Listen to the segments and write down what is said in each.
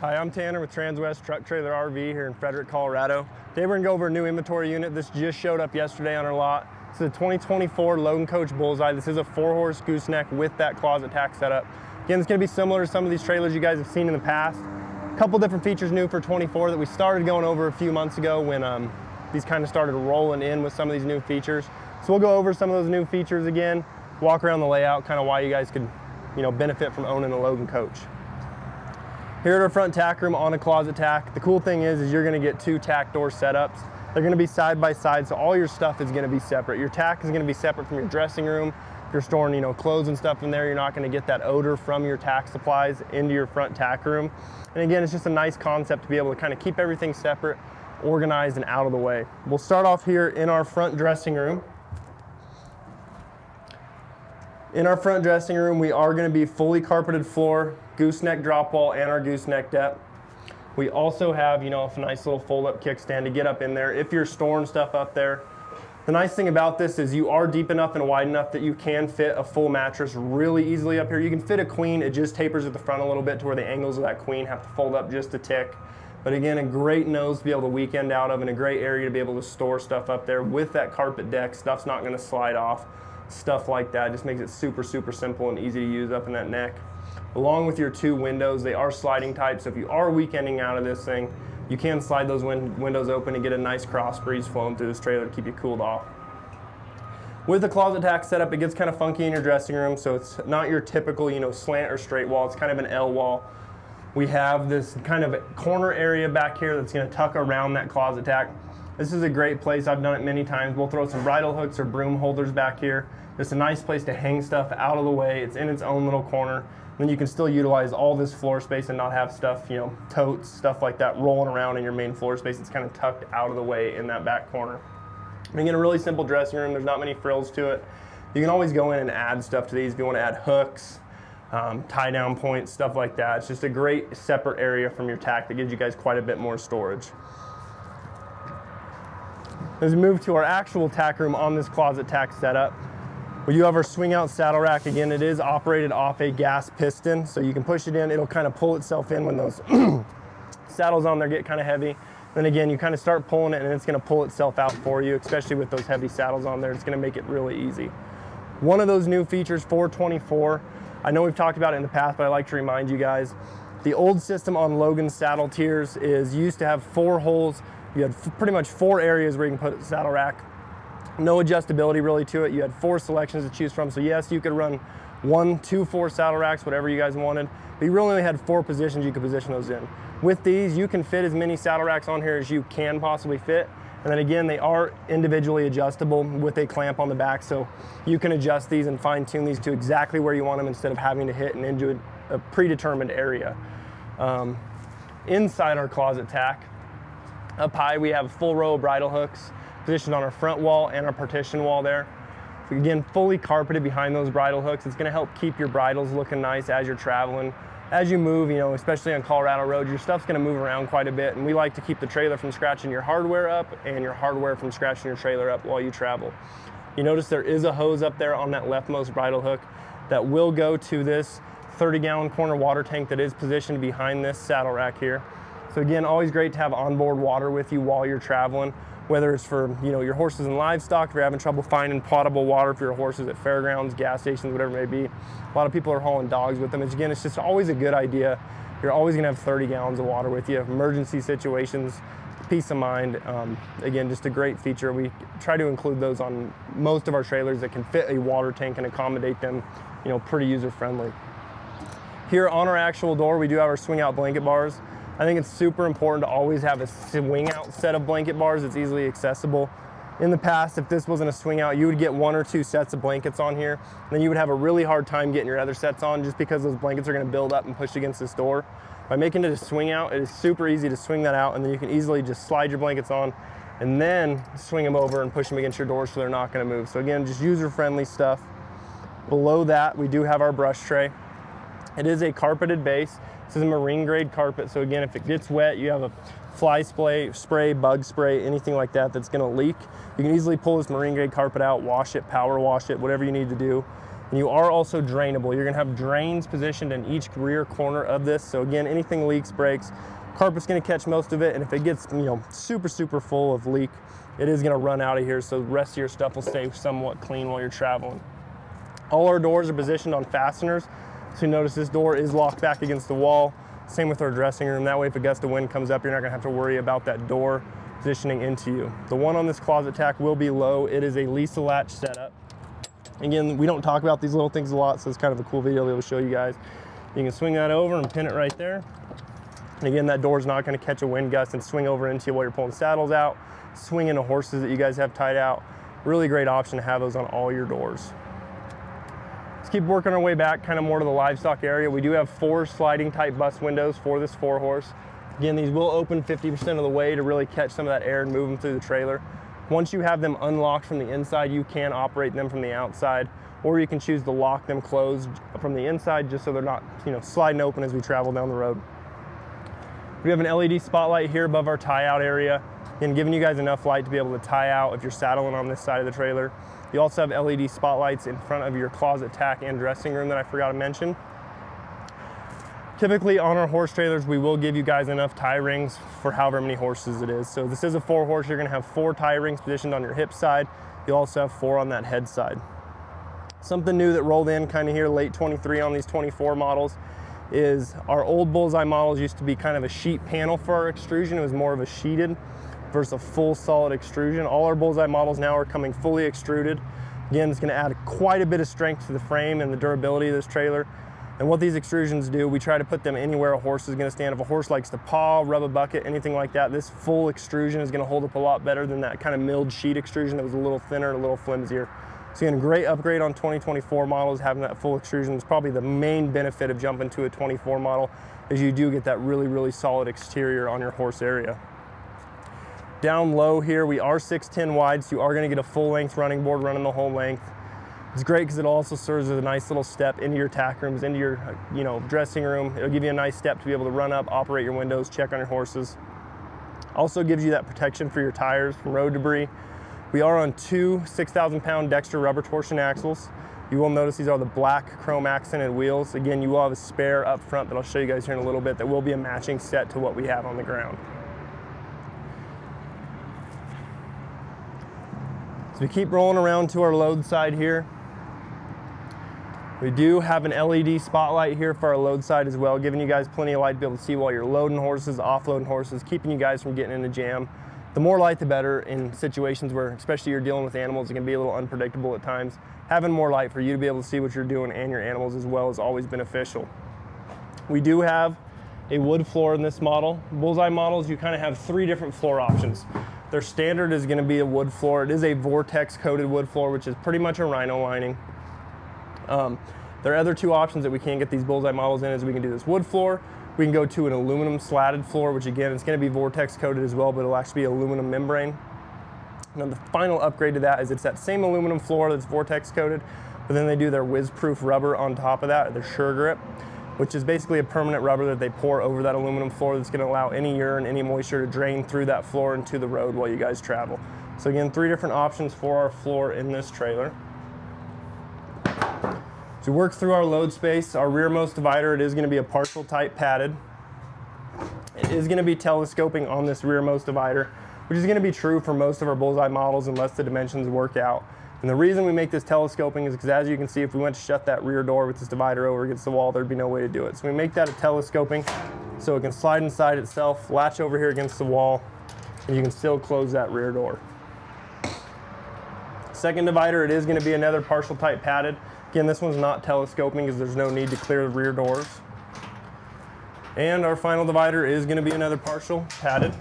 Hi, I'm Tanner with Transwest Truck Trailer RV here in Frederick, Colorado. Today we're gonna go over a new inventory unit. This just showed up yesterday on our lot. It's a 2024 Logan Coach Bullseye. This is a 4-horse gooseneck with that closet tack setup. Again, it's gonna be similar to some of these trailers you guys have seen in the past. A couple different features new for 24 that we started going over a few months ago when these kind of started rolling in with some of these new features. So we'll go over some of those new features again, walk around the layout, kind of why you guys could benefit from owning a Logan Coach. Here at our front tack room on a closet tack, the cool thing is you're gonna get 2 tack door setups. They're gonna be side by side, so all your stuff is gonna be separate. Your tack is gonna be separate from your dressing room. If you're storing clothes and stuff in there, you're not gonna get that odor from your tack supplies into your front tack room. And again, it's just a nice concept to be able to kind of keep everything separate, organized, and out of the way. We'll start off here in our front dressing room. In our front dressing room, we are going to be fully carpeted floor, gooseneck drop wall, and our gooseneck depth. We also have, a nice little fold-up kickstand to get up in there if you're storing stuff up there. The nice thing about this is you are deep enough and wide enough that you can fit a full mattress really easily up here. You can fit a queen. It just tapers at the front a little bit to where the angles of that queen have to fold up just a tick. But again, a great nose to be able to weekend out of and a great area to be able to store stuff up there with that carpet deck. Stuff's not going to slide off. Stuff like that just makes it super simple and easy to use up in that neck. Along with your 2 windows, they are sliding type, so if you are weekending out of this thing, you can slide those windows open and get a nice cross breeze flowing through this trailer to keep you cooled off. With the closet tack setup, it gets kind of funky in your dressing room, so it's not your typical slant or straight wall. It's kind of an L wall. We have this kind of corner area back here that's going to tuck around that closet tack. This is a great place. I've done it many times. We'll throw some bridle hooks or broom holders back here. It's a nice place to hang stuff out of the way. It's in its own little corner. Then you can still utilize all this floor space and not have stuff, totes, stuff like that rolling around in your main floor space. It's kind of tucked out of the way in that back corner. And again, a really simple dressing room. There's not many frills to it. You can always go in and add stuff to these if you want to add hooks, tie down points, stuff like that. It's just a great separate area from your tack that gives you guys quite a bit more storage. As we move to our actual tack room on this closet tack setup, we do have our swing out saddle rack. Again, it is operated off a gas piston, so you can push it in. It'll kind of pull itself in when those saddles on there get kind of heavy. Then again, you kind of start pulling it and it's going to pull itself out for you, especially with those heavy saddles on there. It's going to make it really easy. One of those new features for 24, I know we've talked about it in the past, but I like to remind you guys, the old system on Logan saddle tiers is used to have 4 holes. You had pretty much 4 areas where you can put a saddle rack. No adjustability really to it. You had 4 selections to choose from. So yes, you could run 1, 2, 4 saddle racks, whatever you guys wanted. But you really only had 4 positions you could position those in. With these, you can fit as many saddle racks on here as you can possibly fit. And then again, they are individually adjustable with a clamp on the back. So you can adjust these and fine tune these to exactly where you want them instead of having to hit and into a predetermined area. Inside our closet tack, up high, we have a full row of bridle hooks positioned on our front wall and our partition wall there. So again, fully carpeted behind those bridle hooks. It's going to help keep your bridles looking nice as you're traveling. As you move, especially on Colorado roads, your stuff's going to move around quite a bit, and we like to keep the trailer from scratching your hardware up and your hardware from scratching your trailer up while you travel. You notice there is a hose up there on that leftmost bridle hook that will go to this 30-gallon corner water tank that is positioned behind this saddle rack here. So again, always great to have onboard water with you while you're traveling, whether it's for your horses and livestock, if you're having trouble finding potable water for your horses at fairgrounds, gas stations, whatever it may be. A lot of people are hauling dogs with them. Again, it's just always a good idea. You're always gonna have 30 gallons of water with you. Emergency situations, peace of mind. Again, just a great feature. We try to include those on most of our trailers that can fit a water tank and accommodate them, pretty user-friendly. Here on our actual door, we do have our swing out blanket bars. I think it's super important to always have a swing out set of blanket bars that's easily accessible. In the past, if this wasn't a swing out, you would get 1 or 2 sets of blankets on here. Then you would have a really hard time getting your other sets on just because those blankets are going to build up and push against this door. By making it a swing out, it is super easy to swing that out, and then you can easily just slide your blankets on and then swing them over and push them against your door so they're not going to move. So again, just user-friendly stuff. Below that, we do have our brush tray. It is a carpeted base. This is a marine grade carpet, so again, if it gets wet, you have a fly spray, bug spray, anything like that that's gonna leak. You can easily pull this marine grade carpet out, wash it, power wash it, whatever you need to do. And you are also drainable. You're gonna have drains positioned in each rear corner of this. So again, anything leaks, breaks, carpet's gonna catch most of it. And if it gets, you know, super, super full of leak, it is gonna run out of here. So the rest of your stuff will stay somewhat clean while you're traveling. All our doors are positioned on fasteners. So you notice this door is locked back against the wall. Same with our dressing room. That way, if a gust of wind comes up, you're not gonna have to worry about that door positioning into you. The one on this closet tack will be low. It is a Lisa latch setup. Again, we don't talk about these little things a lot, so it's kind of a cool video to be able to show you guys. You can swing that over and pin it right there. And again, that door's not gonna catch a wind gust and swing over into you while you're pulling saddles out, swing into horses that you guys have tied out. Really great option to have those on all your doors. Let's keep working our way back kind of more to the livestock area. We do have 4 sliding type bus windows for this 4-horse. Again, these will open 50% of the way to really catch some of that air and move them through the trailer. Once you have them unlocked from the inside, you can operate them from the outside, or you can choose to lock them closed from the inside just so they're not, you know, sliding open as we travel down the road. We have an LED spotlight here above our tie out area, and giving you guys enough light to be able to tie out if you're saddling on this side of the trailer. You also have LED spotlights in front of your closet tack and dressing room that I forgot to mention. Typically on our horse trailers, we will give you guys enough tie rings for however many horses it is. So this is a 4-horse, you're gonna have 4 tie rings positioned on your hip side. You also have 4 on that head side. Something new that rolled in kind of here late 23 on these 24 models is our old Bullseye models used to be kind of a sheet panel for our extrusion. It was more of a sheeted versus a full solid extrusion. All our Bullseye models now are coming fully extruded. Again, it's gonna add quite a bit of strength to the frame and the durability of this trailer. And what these extrusions do, we try to put them anywhere a horse is gonna stand. If a horse likes to paw, rub a bucket, anything like that, this full extrusion is gonna hold up a lot better than that kind of milled sheet extrusion that was a little thinner, a little flimsier. So again, great upgrade on 2024 models, having that full extrusion is probably the main benefit of jumping to a 24 model, is you do get that really, really solid exterior on your horse area. Down low here, we are 6'10" wide, so you are gonna get a full length running board running the whole length. It's great because it also serves as a nice little step into your tack rooms, into your dressing room. It'll give you a nice step to be able to run up, operate your windows, check on your horses. Also gives you that protection for your tires from road debris. We are on 2 6,000-pound Dexter rubber torsion axles. You will notice these are the black chrome accented wheels. Again, you will have a spare up front that I'll show you guys here in a little bit that will be a matching set to what we have on the ground. So we keep rolling around to our load side here. We do have an LED spotlight here for our load side as well, giving you guys plenty of light to be able to see while you're loading horses, offloading horses, keeping you guys from getting in a jam. The more light, the better in situations where, especially you're dealing with animals, it can be a little unpredictable at times. Having more light for you to be able to see what you're doing and your animals as well is always beneficial. We do have a wood floor in this model. Bullseye models, you kind of have 3 different floor options. Their standard is going to be a wood floor. It is a Vortex coated wood floor, which is pretty much a rhino lining. There are other 2 options that we can get these Bullseye models in, is we can do this wood floor. We can go to an aluminum slatted floor, which again, it's going to be Vortex coated as well, but it'll actually be aluminum membrane. Now the final upgrade to that is it's that same aluminum floor that's Vortex coated, but then they do their whiz-proof rubber on top of that, their Sure Grip, which is basically a permanent rubber that they pour over that aluminum floor that's going to allow any urine, any moisture to drain through that floor into the road while you guys travel. So again, 3 different options for our floor in this trailer. So we work through our load space. Our rearmost divider, it is going to be a partial type padded. It is going to be telescoping on this rearmost divider, which is going to be true for most of our Bullseye models unless the dimensions work out. And the reason we make this telescoping is because, as you can see, if we went to shut that rear door with this divider over against the wall, there'd be no way to do it. So we make that a telescoping so it can slide inside itself, latch over here against the wall, and you can still close that rear door. Second divider, it is going to be another partial type padded. Again, this one's not telescoping because there's no need to clear the rear doors. And our final divider is going to be another partial padded.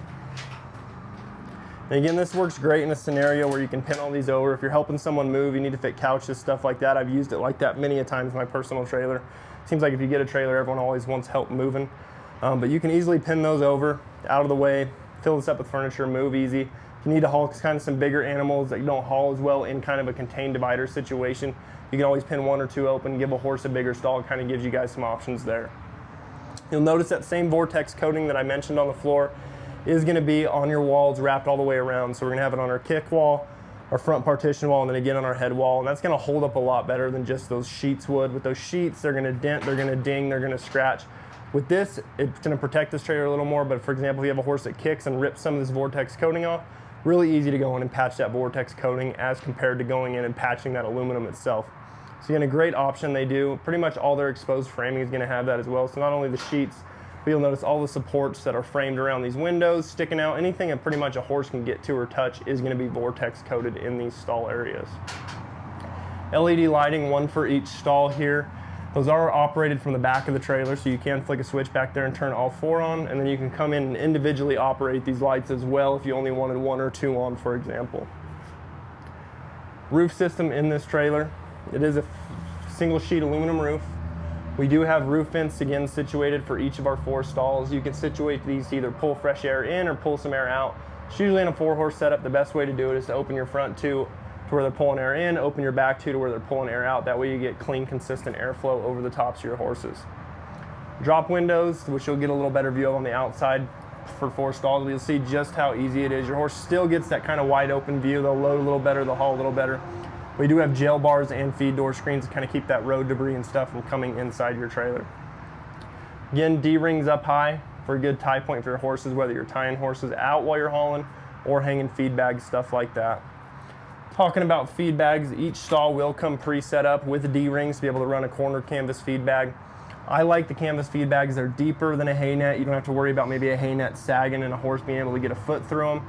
And again, this works great in a scenario where you can pin all these over. If you're helping someone move, you need to fit couches, stuff like that. I've used it like that many a times in my personal trailer. Seems like if you get a trailer, everyone always wants help moving. But you can easily pin those over, out of the way, fill this up with furniture, move easy. If you need to haul kind of some bigger animals that you don't haul as well in kind of a contained divider situation, you can always pin 1 or 2 open, give a horse a bigger stall. It kind of gives you guys some options there. You'll notice that same Vortex coating that I mentioned on the floor is going to be on your walls wrapped all the way around. So we're going to have it on our kick wall, our front partition wall, and then again on our head wall, and that's gonna hold up a lot better than just those sheets would. With those sheets, they're gonna dent, they're gonna ding, they're gonna scratch. With this, it's gonna protect this trailer a little more, but for example, if you have a horse that kicks and rips some of this Vortex coating off, really easy to go in and patch that Vortex coating as compared to going in and patching that aluminum itself. So again, a great option they do. Pretty much all their exposed framing is gonna have that as well. So not only the sheets, but you'll notice all the supports that are framed around these windows, sticking out, anything that pretty much a horse can get to or touch is gonna be Vortex coated in these stall areas. LED lighting, one for each stall here. Those are operated from the back of the trailer, so you can flick a switch back there and turn all 4 on, and then you can come in and individually operate these lights as well if you only wanted 1 or 2 on, for example. Roof system in this trailer. It is a single sheet aluminum roof. We do have roof vents, again, situated for each of our 4 stalls. You can situate these to either pull fresh air in or pull some air out. It's usually in a 4-horse setup. The best way to do it is to open your front 2 to where they're pulling air in, open your back 2 to where they're pulling air out. That way you get clean, consistent airflow over the tops of your horses. Drop windows, which you'll get a little better view of on the outside for 4 stalls. You'll see just how easy it is. Your horse still gets that kind of wide open view. They'll load a little better, they'll haul a little better. We do have jail bars and feed door screens to kind of keep that road debris and stuff from coming inside your trailer. Again, D-rings up high for a good tie point for your horses, whether you're tying horses out while you're hauling or hanging feed bags, stuff like that. Talking about feed bags, each stall will come pre-set up with D-rings to be able to run a corner canvas feed bag. I like the canvas feed bags. They're deeper than a hay net. You don't have to worry about maybe a hay net sagging and a horse being able to get a foot through them.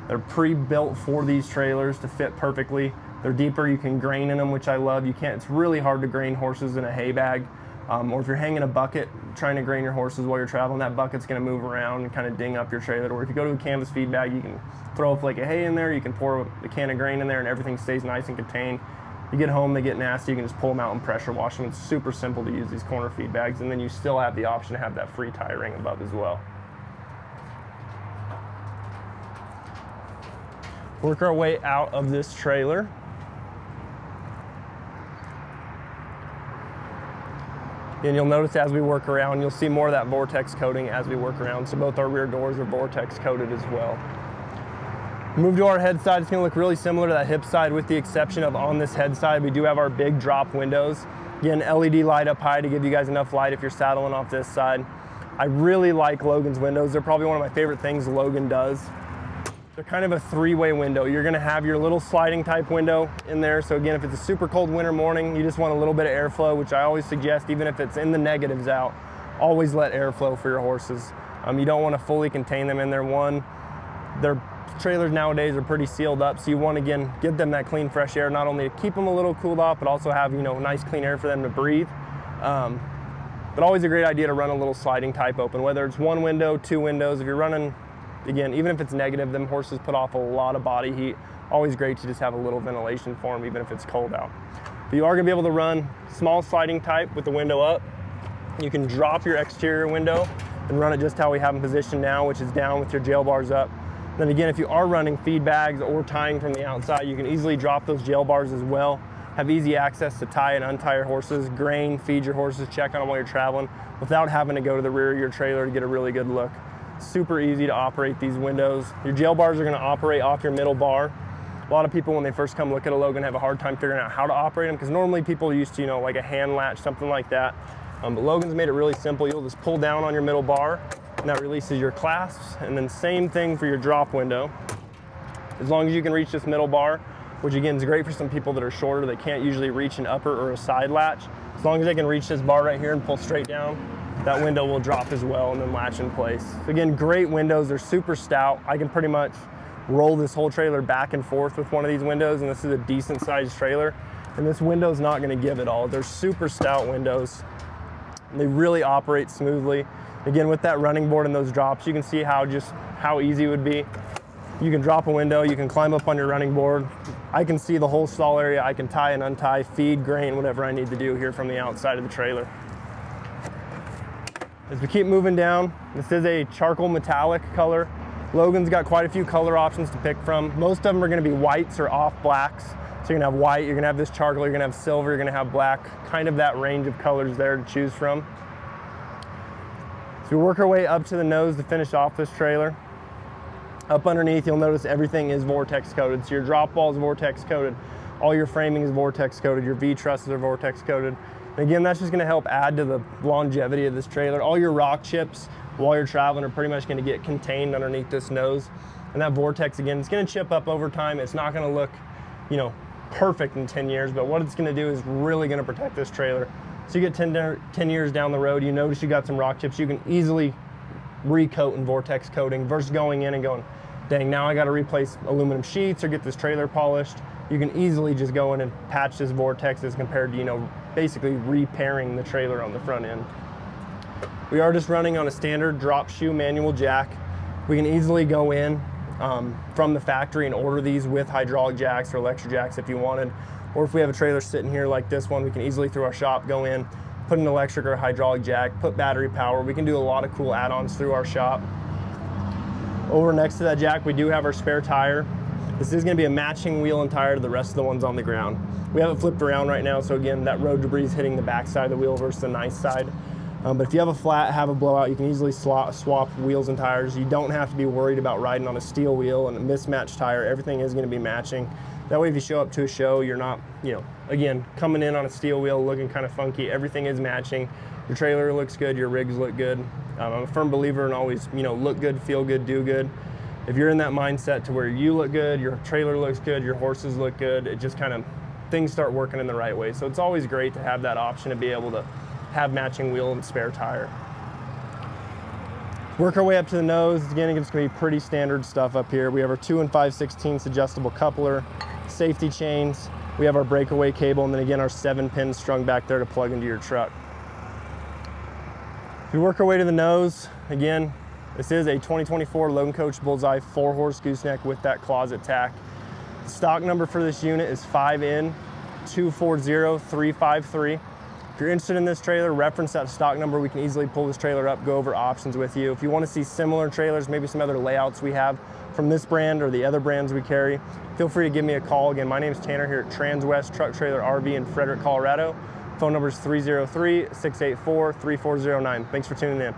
They're pre-built for these trailers to fit perfectly. They're deeper, you can grain in them, which I love. It's really hard to grain horses in a hay bag. Or if you're hanging a bucket trying to grain your horses while you're traveling, that bucket's gonna move around and kind of ding up your trailer. Or if you go to a canvas feed bag, you can throw a flake of hay in there, you can pour a can of grain in there, and everything stays nice and contained. You get home, they get nasty, you can just pull them out and pressure wash them. It's super simple to use these corner feed bags, and then you still have the option to have that free tie ring above as well. Work our way out of this trailer. And you'll notice as we work around, you'll see more of that Vortex coating as we work around. So both our rear doors are Vortex coated as well. Move to our head side, it's gonna look really similar to that hip side with the exception of on this head side, we do have our big drop windows. Again, LED light up high to give you guys enough light if you're saddling off this side. I really like Logan's windows. They're probably one of my favorite things Logan does. They're kind of a 3-way window. You're gonna have your little sliding type window in there. So again, if it's a super cold winter morning, you just want a little bit of airflow, which I always suggest, even if it's in the negatives out, always let airflow for your horses. You don't wanna fully contain them in there. Their trailers nowadays are pretty sealed up, so you want to, again, give them that clean, fresh air, not only to keep them a little cooled off, but also have, nice, clean air for them to breathe. But always a great idea to run a little sliding type open, whether it's 1 window, 2 windows. If you're running, again, even if it's negative, them horses put off a lot of body heat. Always great to just have a little ventilation for them, even if it's cold out. But you are going to be able to run small sliding type with the window up. You can drop your exterior window and run it just how we have them positioned now, which is down with your jail bars up. Then again, if you are running feed bags or tying from the outside, you can easily drop those jail bars as well. Have easy access to tie and untie your horses, grain, feed your horses, check on them while you're traveling without having to go to the rear of your trailer to get a really good look. Super easy to operate these windows. Your jail bars are going to operate off your middle bar. A lot of people, when they first come look at a Logan, have a hard time figuring out how to operate them because normally people are used to, like a hand latch, something like that. But Logan's made it really simple. You'll just pull down on your middle bar and that releases your clasps. And then same thing for your drop window. As long as you can reach this middle bar, which again is great for some people that are shorter, they can't usually reach an upper or a side latch. As long as they can reach this bar right here and pull straight down, that window will drop as well and then latch in place. So again, great windows. They're super stout. I can pretty much roll this whole trailer back and forth with one of these windows, and this is a decent sized trailer. And this window's not gonna give it all. They're super stout windows. And they really operate smoothly. Again, with that running board and those drops, you can see how easy it would be. You can drop a window, you can climb up on your running board. I can see the whole stall area. I can tie and untie, feed, grain, whatever I need to do here from the outside of the trailer. As we keep moving down, this is a charcoal metallic color. Logan's got quite a few color options to pick from. Most of them are gonna be whites or off blacks. So you're gonna have white, you're gonna have this charcoal, you're gonna have silver, you're gonna have black, kind of that range of colors there to choose from. So we work our way up to the nose to finish off this trailer. Up underneath, you'll notice everything is Vortex coated. So your drop wall is Vortex coated. All your framing is Vortex coated. Your V-trusses are Vortex coated. And again, that's just gonna help add to the longevity of this trailer. All your rock chips while you're traveling are pretty much gonna get contained underneath this nose. And that Vortex, again, it's gonna chip up over time. It's not gonna look, you know, perfect in 10 years, but what it's gonna do is really gonna protect this trailer. So you get 10 years down the road, you notice you got some rock chips, you can easily recoat in Vortex coating versus going in and going, dang, now I gotta replace aluminum sheets or get this trailer polished. You can easily just go in and patch this Vortex as compared to, you know, basically repairing the trailer on the front end. We are just running on a standard drop shoe manual jack. We can easily go in from the factory and order these with hydraulic jacks or electric jacks if you wanted. Or if we have a trailer sitting here like this one, we can easily through our shop go in, put an electric or hydraulic jack, put battery power. We can do a lot of cool add-ons through our shop. Over next to that jack, we do have our spare tire. This is gonna be a matching wheel and tire to the rest of the ones on the ground. We have it flipped around right now, so again, that road debris is hitting the back side of the wheel versus the nice side. But if you have a flat, have a blowout, you can easily swap wheels and tires. You don't have to be worried about riding on a steel wheel and a mismatched tire. Everything is gonna be matching. That way, if you show up to a show, you're not, you know, again, coming in on a steel wheel looking kind of funky. Everything is matching. Your trailer looks good, your rigs look good. I'm a firm believer in always, you know, look good, feel good, do good. If you're in that mindset to where you look good, your trailer looks good, your horses look good, it just kind of, things start working in the right way. So it's always great to have that option to be able to have matching wheel and spare tire. Work our way up to the nose. Again, it's gonna be pretty standard stuff up here. We have our 2 5/16 adjustable coupler, safety chains. We have our breakaway cable, and then again, our 7 pins strung back there to plug into your truck. If we work our way to the nose, again, this is a 2024 Logan Coach Bullseye 4-horse gooseneck with that closet tack. The stock number for this unit is 5N240353. If you're interested in this trailer, reference that stock number. We can easily pull this trailer up, go over options with you. If you want to see similar trailers, maybe some other layouts we have from this brand or the other brands we carry, feel free to give me a call. Again, my name is Tanner here at Transwest Truck Trailer RV in Frederick, Colorado. Phone number is 303-684-3409. Thanks for tuning in.